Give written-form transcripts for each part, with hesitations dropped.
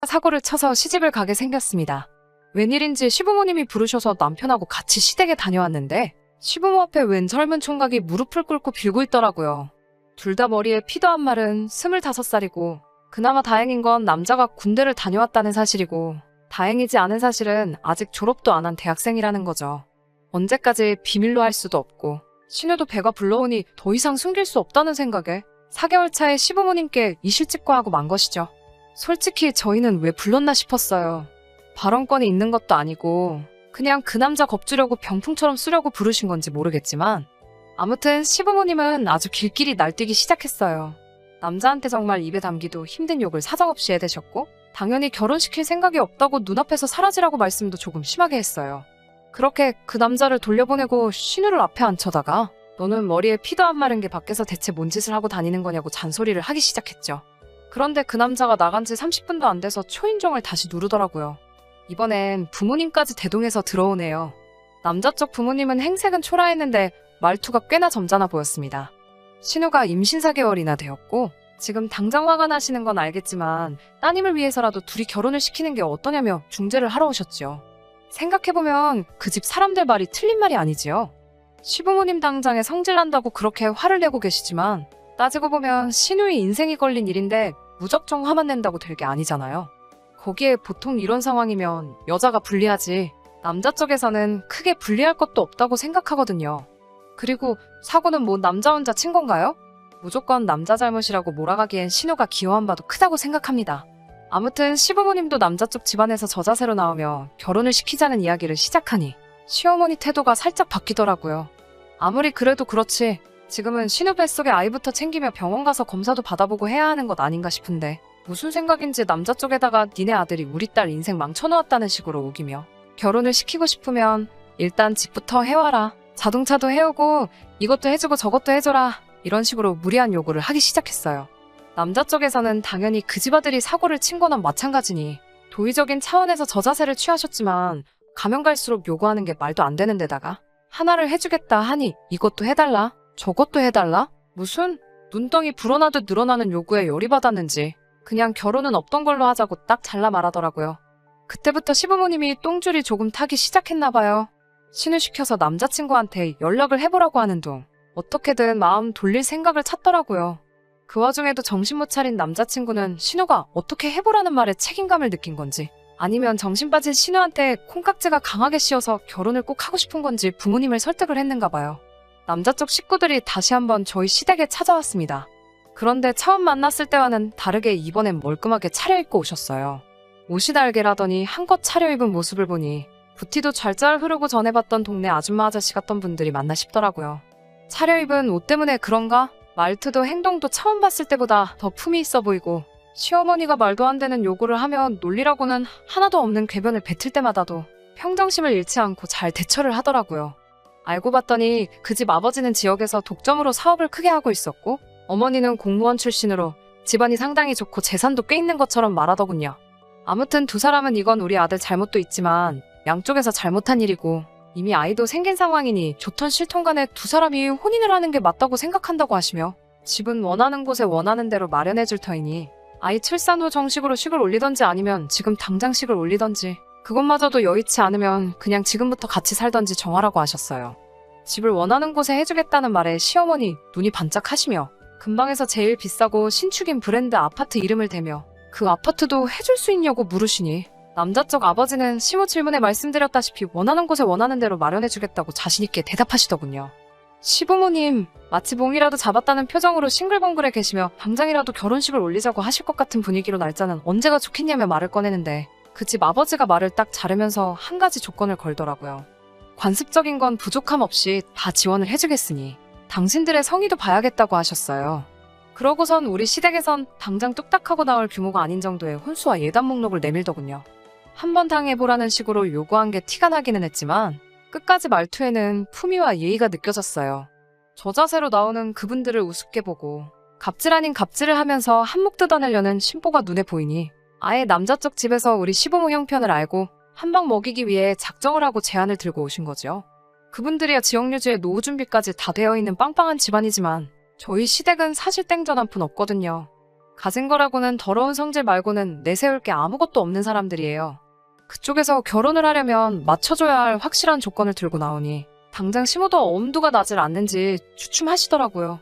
사고를 쳐서 시집을 가게 생겼습니다. 웬일인지 시부모님이 부르셔서 남편하고 같이 시댁에 다녀왔는데 시부모 앞에 웬 젊은 총각이 무릎을 꿇고 빌고 있더라고요. 둘 다 머리에 피도 안 마른 25살이고 그나마 다행인 건 남자가 군대를 다녀왔다는 사실이고 다행이지 않은 사실은 아직 졸업도 안 한 대학생이라는 거죠. 언제까지 비밀로 할 수도 없고 신우도 배가 불러오니 더 이상 숨길 수 없다는 생각에 4개월 차에 시부모님께 이실직고하고 만 것이죠. 솔직히 저희는 왜 불렀나 싶었어요. 발언권이 있는 것도 아니고 그냥 그 남자 겁주려고 병풍처럼 쓰려고 부르신 건지 모르겠지만 아무튼 시부모님은 아주 길길이 날뛰기 시작했어요. 남자한테 정말 입에 담기도 힘든 욕을 사정없이 해대셨고 당연히 결혼시킬 생각이 없다고 눈앞에서 사라지라고 말씀도 조금 심하게 했어요. 그렇게 그 남자를 돌려보내고 신우를 앞에 앉혀다가 너는 머리에 피도 안 마른 게 밖에서 대체 뭔 짓을 하고 다니는 거냐고 잔소리를 하기 시작했죠. 그런데 그 남자가 나간 지 30분도 안 돼서 초인종을 다시 누르더라고요. 이번엔 부모님까지 대동해서 들어오네요. 남자 쪽 부모님은 행색은 초라했는데 말투가 꽤나 점잖아 보였습니다. 신우가 임신 4개월이나 되었고 지금 당장 화가 나시는 건 알겠지만 따님을 위해서라도 둘이 결혼을 시키는 게 어떠냐며 중재를 하러 오셨죠. 생각해보면 그 집 사람들 말이 틀린 말이 아니지요. 시부모님 당장에 성질난다고 그렇게 화를 내고 계시지만 따지고 보면 신우의 인생이 걸린 일인데 무작정 화만 낸다고 될 게 아니잖아요. 거기에 보통 이런 상황이면 여자가 불리하지 남자 쪽에서는 크게 불리할 것도 없다고 생각하거든요. 그리고 사고는 뭐 남자 혼자 친 건가요? 무조건 남자 잘못이라고 몰아가기엔 신우가 기여한 바도 크다고 생각합니다. 아무튼 시부모님도 남자 쪽 집안에서 저자세로 나오며 결혼을 시키자는 이야기를 시작하니 시어머니 태도가 살짝 바뀌더라고요. 아무리 그래도 그렇지 지금은 신우 뱃속에 아이부터 챙기며 병원 가서 검사도 받아보고 해야 하는 것 아닌가 싶은데 무슨 생각인지 남자 쪽에다가 니네 아들이 우리 딸 인생 망쳐놓았다는 식으로 우기며 결혼을 시키고 싶으면 일단 집부터 해와라. 자동차도 해오고 이것도 해주고 저것도 해줘라. 이런 식으로 무리한 요구를 하기 시작했어요. 남자 쪽에서는 당연히 그 집 아들이 사고를 친 거나 마찬가지니 도의적인 차원에서 저자세를 취하셨지만 가면 갈수록 요구하는 게 말도 안 되는 데다가 하나를 해주겠다 하니 이것도 해달라 저것도 해달라 무슨 눈덩이 불어나듯 늘어나는 요구에 열이 받았는지 그냥 결혼은 없던 걸로 하자고 딱 잘라 말하더라고요. 그때부터 시부모님이 똥줄이 조금 타기 시작했나 봐요. 신우시켜서 남자친구한테 연락을 해보라고 하는 둥 어떻게든 마음 돌릴 생각을 찾더라고요. 그 와중에도 정신 못 차린 남자친구는 신우가 어떻게 해보라는 말에 책임감을 느낀 건지 아니면 정신 빠진 신우한테 콩깍지가 강하게 씌어서 결혼을 꼭 하고 싶은 건지 부모님을 설득을 했는가 봐요. 남자 쪽 식구들이 다시 한번 저희 시댁에 찾아왔습니다. 그런데 처음 만났을 때와는 다르게 이번엔 멀끔하게 차려입고 오셨어요. 옷이 달게라더니 한껏 차려입은 모습을 보니 부티도 잘잘 흐르고 전에 봤던 동네 아줌마 아저씨 같던 분들이 맞나 싶더라고요. 차려입은 옷 때문에 그런가? 말투도 행동도 처음 봤을 때보다 더 품이 있어 보이고 시어머니가 말도 안 되는 요구를 하면 논리라고는 하나도 없는 궤변을 뱉을 때마다도 평정심을 잃지 않고 잘 대처를 하더라고요. 알고 봤더니 그 집 아버지는 지역에서 독점으로 사업을 크게 하고 있었고 어머니는 공무원 출신으로 집안이 상당히 좋고 재산도 꽤 있는 것처럼 말하더군요. 아무튼 두 사람은 이건 우리 아들 잘못도 있지만 양쪽에서 잘못한 일이고 이미 아이도 생긴 상황이니 좋던 싫던 간에 두 사람이 혼인을 하는 게 맞다고 생각한다고 하시며 집은 원하는 곳에 원하는 대로 마련해 줄 터이니 아이 출산 후 정식으로 식을 올리던지 아니면 지금 당장 식을 올리던지 그것마저도 여의치 않으면 그냥 지금부터 같이 살던지 정하라고 하셨어요. 집을 원하는 곳에 해주겠다는 말에 시어머니 눈이 반짝하시며 근방에서 제일 비싸고 신축인 브랜드 아파트 이름을 대며 그 아파트도 해줄 수 있냐고 물으시니 남자 쪽 아버지는 시모 질문에 말씀드렸다시피 원하는 곳에 원하는 대로 마련해주겠다고 자신있게 대답하시더군요. 시부모님 마치 몽이라도 잡았다는 표정으로 싱글벙글해 계시며 당장이라도 결혼식을 올리자고 하실 것 같은 분위기로 날짜는 언제가 좋겠냐며 말을 꺼내는데 그 집 아버지가 말을 딱 자르면서 한 가지 조건을 걸더라고요. 관습적인 건 부족함 없이 다 지원을 해주겠으니 당신들의 성의도 봐야겠다고 하셨어요. 그러고선 우리 시댁에선 당장 뚝딱하고 나올 규모가 아닌 정도의 혼수와 예단 목록을 내밀더군요. 한번 당해보라는 식으로 요구한 게 티가 나기는 했지만 끝까지 말투에는 품위와 예의가 느껴졌어요. 저자세로 나오는 그분들을 우습게 보고 갑질 아닌 갑질을 하면서 한몫 뜯어내려는 심보가 눈에 보이니 아예 남자 쪽 집에서 우리 시부모 형편을 알고 한 방 먹이기 위해 작정을 하고 제안을 들고 오신 거죠. 그분들이야 지역유지에 노후 준비까지 다 되어 있는 빵빵한 집안이지만 저희 시댁은 사실 땡전 한 푼 없거든요. 가진 거라고는 더러운 성질 말고는 내세울 게 아무것도 없는 사람들이에요. 그쪽에서 결혼을 하려면 맞춰줘야 할 확실한 조건을 들고 나오니 당장 심호도 엄두가 나질 않는지 주춤하시더라고요.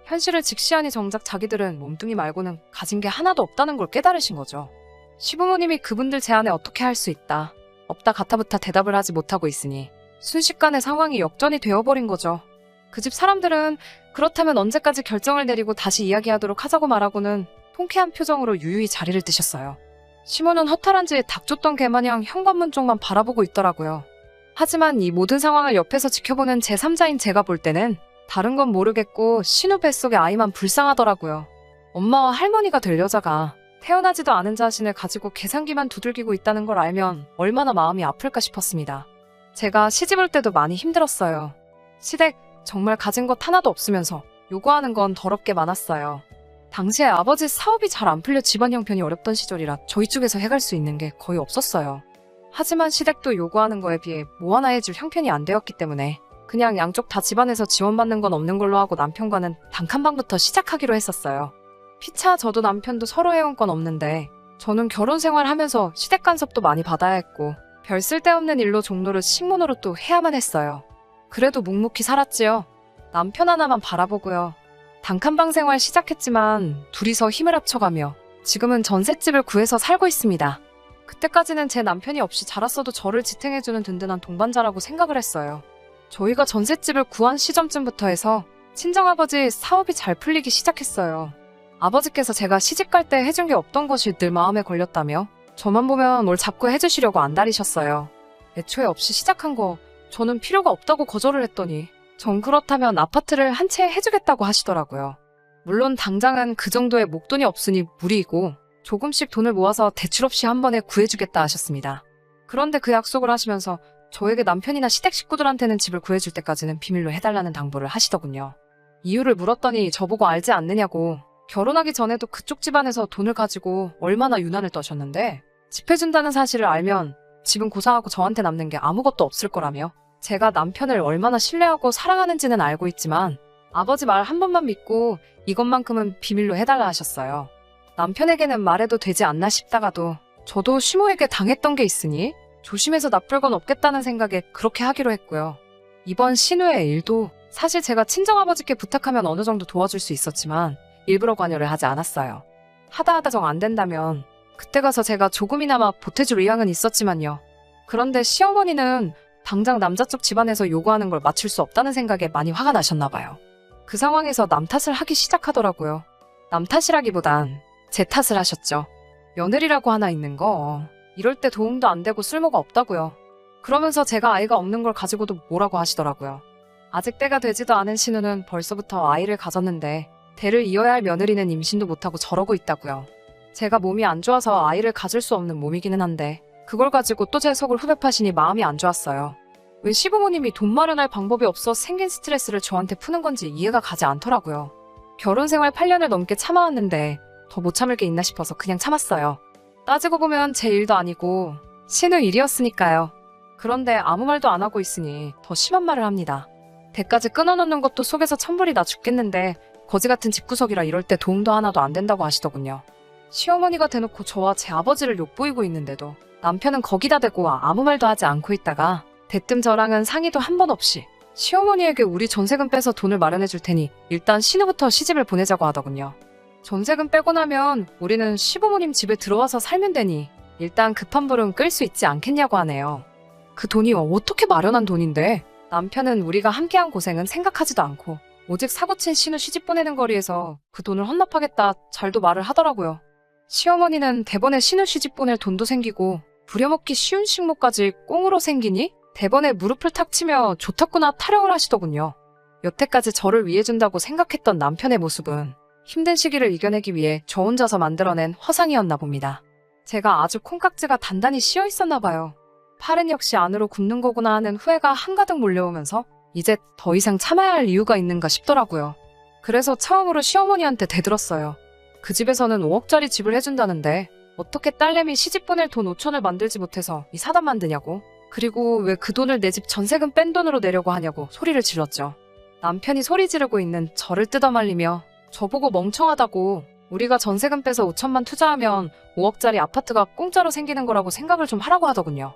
현실을 직시하니 정작 자기들은 몸뚱이 말고는 가진 게 하나도 없다는 걸 깨달으신 거죠. 시부모님이 그분들 제안에 어떻게 할 수 있다, 없다 가타부타 대답을 하지 못하고 있으니 순식간에 상황이 역전이 되어버린 거죠. 그 집 사람들은 그렇다면 언제까지 결정을 내리고 다시 이야기하도록 하자고 말하고는 통쾌한 표정으로 유유히 자리를 뜨셨어요. 시모는 허탈한지 닥쳤던 개마냥 현관문 쪽만 바라보고 있더라고요. 하지만 이 모든 상황을 옆에서 지켜보는 제3자인 제가 볼 때는 다른 건 모르겠고 신우 뱃속의 아이만 불쌍하더라고요. 엄마와 할머니가 될 여자가 태어나지도 않은 자신을 가지고 계산기만 두들기고 있다는 걸 알면 얼마나 마음이 아플까 싶었습니다. 제가 시집 올 때도 많이 힘들었어요. 시댁 정말 가진 것 하나도 없으면서 요구하는 건 더럽게 많았어요. 당시에 아버지 사업이 잘 안 풀려 집안 형편이 어렵던 시절이라 저희 쪽에서 해갈 수 있는 게 거의 없었어요. 하지만 시댁도 요구하는 거에 비해 뭐 하나 해줄 형편이 안 되었기 때문에 그냥 양쪽 다 집안에서 지원받는 건 없는 걸로 하고 남편과는 단칸방부터 시작하기로 했었어요. 피차 저도 남편도 서로 해온 건 없는데 저는 결혼 생활하면서 시댁 간섭도 많이 받아야 했고 별 쓸데없는 일로 종로를 식모노릇도 해야만 했어요. 그래도 묵묵히 살았지요. 남편 하나만 바라보고요. 단칸방 생활 시작했지만 둘이서 힘을 합쳐가며 지금은 전셋집을 구해서 살고 있습니다. 그때까지는 제 남편이 없이 자랐어도 저를 지탱해주는 든든한 동반자라고 생각을 했어요. 저희가 전셋집을 구한 시점쯤부터 해서 친정아버지 사업이 잘 풀리기 시작했어요. 아버지께서 제가 시집갈 때 해준 게 없던 것이 늘 마음에 걸렸다며 저만 보면 뭘 자꾸 해주시려고 안달이셨어요. 애초에 없이 시작한 거 저는 필요가 없다고 거절을 했더니 전 그렇다면 아파트를 한 채 해주겠다고 하시더라고요. 물론 당장은 그 정도의 목돈이 없으니 무리이고 조금씩 돈을 모아서 대출 없이 한 번에 구해주겠다 하셨습니다. 그런데 그 약속을 하시면서 저에게 남편이나 시댁 식구들한테는 집을 구해줄 때까지는 비밀로 해달라는 당부를 하시더군요. 이유를 물었더니 저보고 알지 않느냐고 결혼하기 전에도 그쪽 집안에서 돈을 가지고 얼마나 유난을 떠셨는데 집 해준다는 사실을 알면 집은 고사하고 저한테 남는 게 아무것도 없을 거라며 제가 남편을 얼마나 신뢰하고 사랑하는지는 알고 있지만 아버지 말 한 번만 믿고 이것만큼은 비밀로 해달라 하셨어요. 남편에게는 말해도 되지 않나 싶다가도 저도 시모에게 당했던 게 있으니 조심해서 나쁠 건 없겠다는 생각에 그렇게 하기로 했고요. 이번 신우의 일도 사실 제가 친정아버지께 부탁하면 어느 정도 도와줄 수 있었지만 일부러 관여를 하지 않았어요. 하다 정 안 된다면 그때 가서 제가 조금이나마 보태줄 의향은 있었지만요. 그런데 시어머니는 당장 남자 쪽 집안에서 요구하는 걸 맞출 수 없다는 생각에 많이 화가 나셨나 봐요. 그 상황에서 남 탓을 하기 시작하더라고요. 남 탓이라기보단 제 탓을 하셨죠. 며느리라고 하나 있는 거 이럴 때 도움도 안 되고 쓸모가 없다고요. 그러면서 제가 아이가 없는 걸 가지고도 뭐라고 하시더라고요. 아직 때가 되지도 않은 신우는 벌써부터 아이를 가졌는데 대를 이어야 할 며느리는 임신도 못하고 저러고 있다고요. 제가 몸이 안 좋아서 아이를 가질 수 없는 몸이기는 한데 그걸 가지고 또 제 속을 후벼 파시니 마음이 안 좋았어요. 왜 시부모님이 돈 마련할 방법이 없어 생긴 스트레스를 저한테 푸는 건지 이해가 가지 않더라고요. 결혼 생활 8년을 넘게 참아왔는데 더 못 참을 게 있나 싶어서 그냥 참았어요. 따지고 보면 제 일도 아니고 신우 일이었으니까요. 그런데 아무 말도 안 하고 있으니 더 심한 말을 합니다. 대까지 끊어놓는 것도 속에서 천불이 나 죽겠는데 거지 같은 집구석이라 이럴 때 도움도 하나도 안 된다고 하시더군요. 시어머니가 대놓고 저와 제 아버지를 욕보이고 있는데도 남편은 거기다 대고 아무 말도 하지 않고 있다가 대뜸 저랑은 상의도 한 번 없이 시어머니에게 우리 전세금 빼서 돈을 마련해 줄 테니 일단 신우부터 시집을 보내자고 하더군요. 전세금 빼고 나면 우리는 시부모님 집에 들어와서 살면 되니 일단 급한 불은 끌 수 있지 않겠냐고 하네요. 그 돈이 어떻게 마련한 돈인데 남편은 우리가 함께한 고생은 생각하지도 않고 오직 사고친 신우 시집 보내는 거리에서 그 돈을 헌납하겠다 잘도 말을 하더라고요. 시어머니는 대번에 신우 시집 보낼 돈도 생기고 부려먹기 쉬운 식모까지 꽁으로 생기니 대번에 무릎을 탁 치며 좋다구나 타령을 하시더군요. 여태까지 저를 위해준다고 생각했던 남편의 모습은 힘든 시기를 이겨내기 위해 저 혼자서 만들어낸 허상이었나 봅니다. 제가 아주 콩깍지가 단단히 씌어 있었나 봐요. 팔은 역시 안으로 굽는 거구나 하는 후회가 한가득 몰려오면서 이제 더 이상 참아야 할 이유가 있는가 싶더라고요. 그래서 처음으로 시어머니한테 대들었어요. 그 집에서는 5억짜리 집을 해준다는데 어떻게 딸내미 시집 보낼 돈 5천을 만들지 못해서 이 사단 만드냐고. 그리고 왜 그 돈을 내 집 전세금 뺀 돈으로 내려고 하냐고 소리를 질렀죠. 남편이 소리 지르고 있는 저를 뜯어말리며 저보고 멍청하다고 우리가 전세금 빼서 5천만 투자하면 5억짜리 아파트가 공짜로 생기는 거라고 생각을 좀 하라고 하더군요.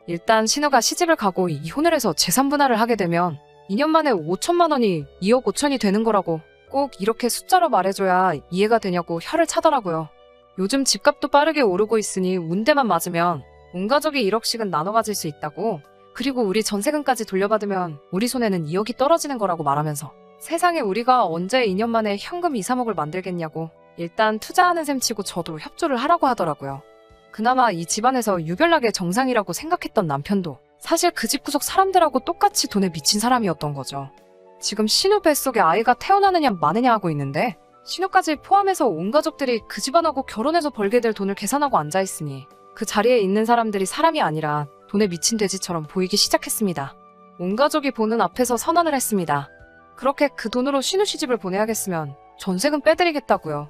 일단 신우가 시집을 가고 이혼을 해서 재산 분할을 하게 되면 2년 만에 5천만 원이 2억 5천이 되는 거라고 꼭 이렇게 숫자로 말해줘야 이해가 되냐고 혀를 차더라고요. 요즘 집값도 빠르게 오르고 있으니 운대만 맞으면 온 가족이 1억씩은 나눠 가질 수 있다고, 그리고 우리 전세금까지 돌려받으면 우리 손에는 2억이 떨어지는 거라고 말하면서 세상에 우리가 언제 2년 만에 현금 2, 3억을 만들겠냐고 일단 투자하는 셈 치고 저도 협조를 하라고 하더라고요. 그나마 이 집안에서 유별나게 정상이라고 생각했던 남편도 사실 그 집 구석 사람들하고 똑같이 돈에 미친 사람이었던 거죠. 지금 신우 뱃속에 아이가 태어나느냐 마느냐 하고 있는데 신우까지 포함해서 온 가족들이 그 집안하고 결혼해서 벌게 될 돈을 계산하고 앉아있으니 그 자리에 있는 사람들이 사람이 아니라 돈에 미친 돼지처럼 보이기 시작했습니다. 온 가족이 보는 앞에서 선언을 했습니다. 그렇게 그 돈으로 신우 시집을 보내야겠으면 전세금 빼드리겠다고요.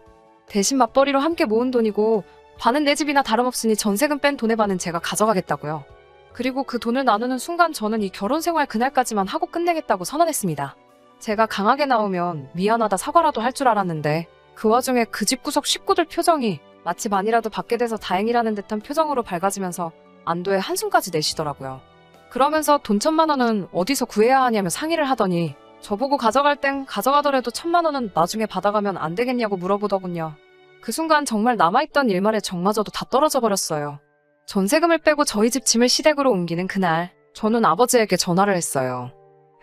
대신 맞벌이로 함께 모은 돈이고 반은 내 집이나 다름없으니 전세금 뺀 돈의 반은 제가 가져가겠다고요. 그리고 그 돈을 나누는 순간 저는 이 결혼 생활 그날까지만 하고 끝내겠다고 선언했습니다. 제가 강하게 나오면 미안하다 사과라도 할 줄 알았는데 그 와중에 그 집구석 식구들 표정이 마치 많이라도 받게 돼서 다행이라는 듯한 표정으로 밝아지면서 안도의 한숨까지 내쉬더라고요. 그러면서 돈 1,000만 원은 어디서 구해야 하냐며 상의를 하더니 저보고 가져갈 땐 가져가더라도 1,000만 원은 나중에 받아가면 안 되겠냐고 물어보더군요. 그 순간 정말 남아있던 일말의 정마저도 다 떨어져 버렸어요. 전세금을 빼고 저희 집 짐을 시댁으로 옮기는 그날 저는 아버지에게 전화를 했어요.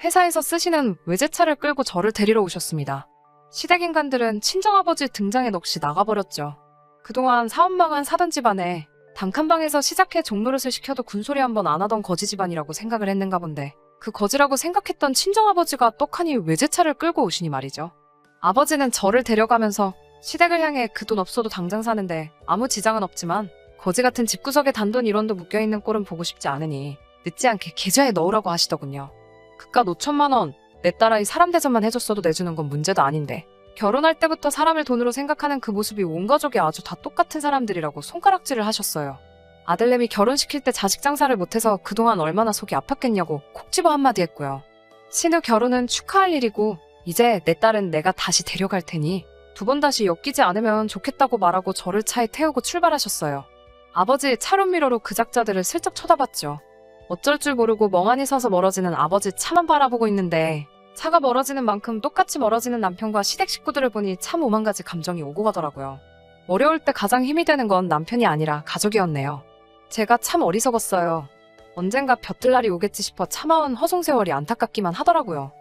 회사에서 쓰시는 외제차를 끌고 저를 데리러 오셨습니다. 시댁 인간들은 친정아버지 등장에 넋이 나가버렸죠. 그동안 사업망한 사돈 집안에 단칸방에서 시작해 종노릇을 시켜도 군소리 한 번 안 하던 거지 집안이라고 생각을 했는가 본데 그 거지라고 생각했던 친정아버지가 떡하니 외제차를 끌고 오시니 말이죠. 아버지는 저를 데려가면서 시댁을 향해 그 돈 없어도 당장 사는데 아무 지장은 없지만 거지 같은 집구석에 단돈 1원도 묶여있는 꼴은 보고 싶지 않으니 늦지 않게 계좌에 넣으라고 하시더군요. 그깟 5천만 원, 내 딸아이 사람 대접만 해줬어도 내주는 건 문제도 아닌데 결혼할 때부터 사람을 돈으로 생각하는 그 모습이 온 가족이 아주 다 똑같은 사람들이라고 손가락질을 하셨어요. 아들내미 결혼시킬 때 자식 장사를 못해서 그동안 얼마나 속이 아팠겠냐고 콕 집어 한마디 했고요. 신우 결혼은 축하할 일이고 이제 내 딸은 내가 다시 데려갈 테니 2번 다시 엮이지 않으면 좋겠다고 말하고 저를 차에 태우고 출발하셨어요. 아버지 차로 미러로 그 작자들을 슬쩍 쳐다봤죠. 어쩔 줄 모르고 멍하니 서서 멀어지는 아버지 차만 바라보고 있는데 차가 멀어지는 만큼 똑같이 멀어지는 남편과 시댁 식구들을 보니 참 오만 가지 감정이 오고 가더라고요. 어려울 때 가장 힘이 되는 건 남편이 아니라 가족이었네요. 제가 참 어리석었어요. 언젠가 볕들 날이 오겠지 싶어 참아온 허송세월이 안타깝기만 하더라고요.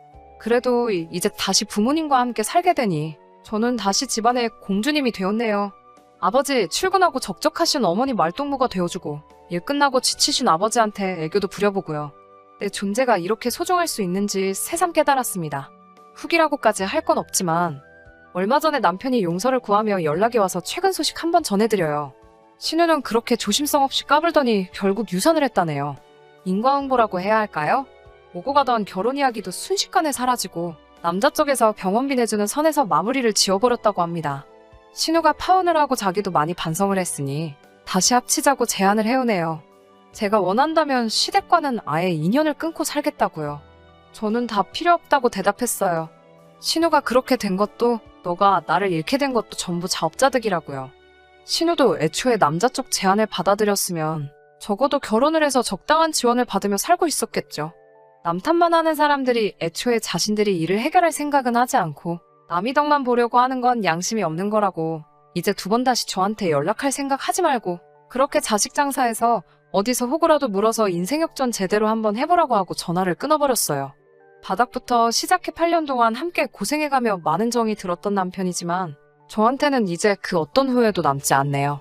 그래도 이제 다시 부모님과 함께 살게 되니 저는 다시 집안의 공주님이 되었네요. 아버지 출근하고 적적하신 어머니 말동무가 되어주고 일 끝나고 지치신 아버지한테 애교도 부려보고요. 내 존재가 이렇게 소중할 수 있는지 새삼 깨달았습니다. 후기라고까지 할 건 없지만 얼마 전에 남편이 용서를 구하며 연락이 와서 최근 소식 한번 전해드려요. 신우는 그렇게 조심성 없이 까불더니 결국 유산을 했다네요. 인과응보라고 해야 할까요? 오고 가던 결혼 이야기도 순식간에 사라지고 남자 쪽에서 병원비 내주는 선에서 마무리를 지어버렸다고 합니다. 신우가 파혼을 하고 자기도 많이 반성을 했으니 다시 합치자고 제안을 해오네요. 제가 원한다면 시댁과는 아예 인연을 끊고 살겠다고요. 저는 다 필요 없다고 대답했어요. 신우가 그렇게 된 것도 너가 나를 잃게 된 것도 전부 자업자득이라고요. 신우도 애초에 남자 쪽 제안을 받아들였으면 적어도 결혼을 해서 적당한 지원을 받으며 살고 있었겠죠. 남 탓만 하는 사람들이 애초에 자신들이 일을 해결할 생각은 하지 않고 남이 덕만 보려고 하는 건 양심이 없는 거라고 이제 2번 다시 저한테 연락할 생각 하지 말고 그렇게 자식 장사해서 어디서 호구라도 물어서 인생 역전 제대로 한번 해보라고 하고 전화를 끊어버렸어요. 바닥부터 시작해 8년 동안 함께 고생해가며 많은 정이 들었던 남편이지만 저한테는 이제 그 어떤 후회도 남지 않네요.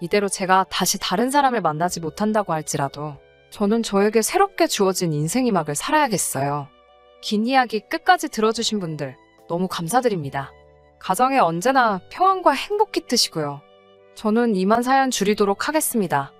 이대로 제가 다시 다른 사람을 만나지 못한다고 할지라도 저는 저에게 새롭게 주어진 인생의 막을 살아야겠어요. 긴 이야기 끝까지 들어주신 분들 너무 감사드립니다. 가정에 언제나 평안과 행복 깃드시고요. 저는 이만 사연 줄이도록 하겠습니다.